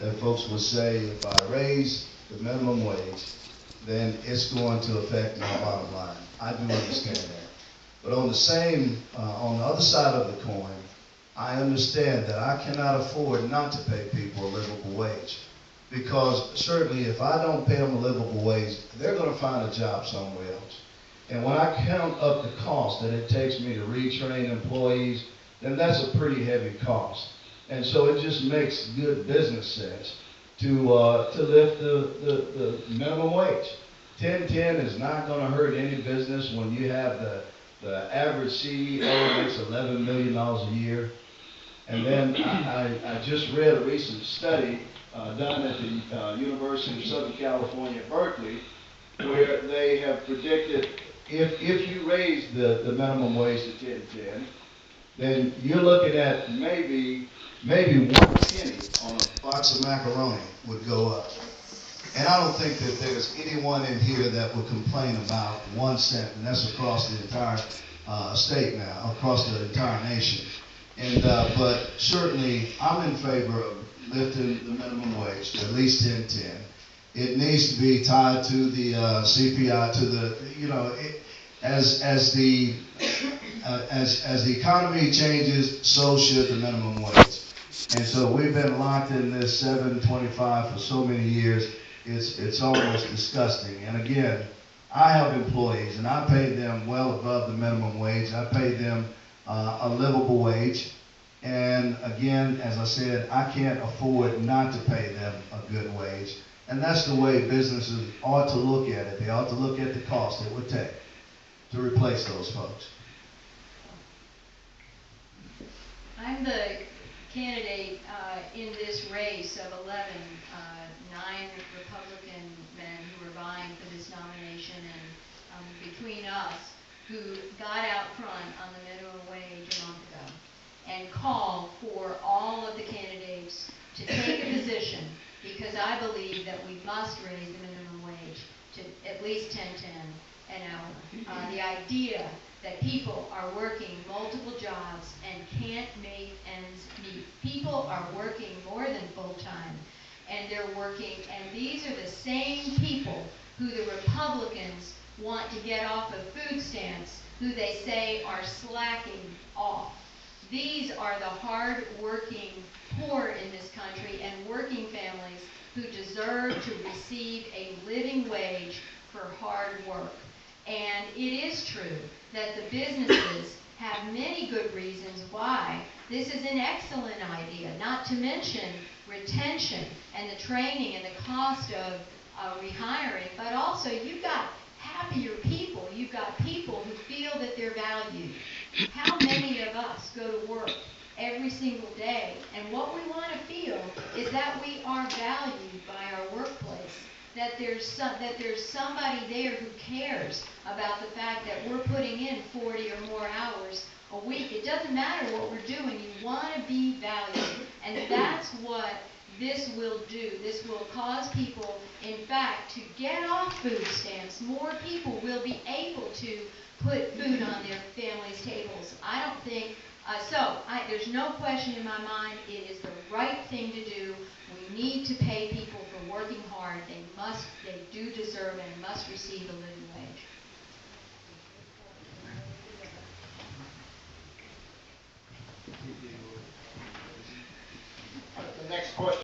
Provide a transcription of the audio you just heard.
that folks would say, if I raise the minimum wage, then it's going to affect my bottom line. I do understand that. But on on the other side of the coin, I understand that I cannot afford not to pay people a livable wage. Because certainly if I don't pay them a livable wage, they're going to find a job somewhere else. And when I count up the cost that it takes me to retrain employees, then that's a pretty heavy cost. And so it just makes good business sense to lift the minimum wage. 1010 is not going to hurt any business when you have the average CEO makes $11 million a year. And then I just read a recent study done at the University of Southern California, Berkeley, where they have predicted if you raise the minimum wage to 1010, then you're looking at maybe 1 penny on a box of macaroni would go up. And I don't think that there's anyone in here that would complain about 1 cent, and that's across the entire state now, across the entire nation. And but certainly, I'm in favor of lifting the minimum wage to at least 1010. It needs to be tied to the CPI, to the as the economy changes, so should the minimum wage. And so we've been locked in this 7.25 for so many years. It's almost disgusting. And again, I have employees, and I pay them well above the minimum wage. I pay them a livable wage. And again, as I said, I can't afford not to pay them a good wage. And that's the way businesses ought to look at it. They ought to look at the cost it would take to replace those folks. I'm the candidate in this race of 11, 9 Republican men who are vying for this nomination, and between us, who got out front on the minimum wage a month ago and called for all of the candidates to take a position, because I believe that we must raise the minimum wage to at least 10.10 an hour. The idea that people are working multiple jobs and can't make ends meet. People are working more than full time, and they're working, and these are the same people who the Republicans want to get off of food stamps, who they say are slacking off. These are the hard-working poor in this country and working families who deserve to receive a living wage for hard work. And it is true that the businesses have many good reasons why this is an excellent idea, not to mention retention and the training and the cost of rehiring, but also you've got happier people. You've got people who feel that they're valued. How many of us go to work every single day, and what we want to feel is that we are valued by our workplace, that there's somebody there who cares about the fact that we're putting in 40 or more hours a week. It doesn't matter what we're doing. You want to be valued, and that's what this will do. This will cause people, in fact, to get off food stamps. More people will be able to put food on their families' tables. I don't think, there's no question in my mind, it is the right thing to do. We need to pay people for working hard. They do deserve and must receive a living wage. The next question.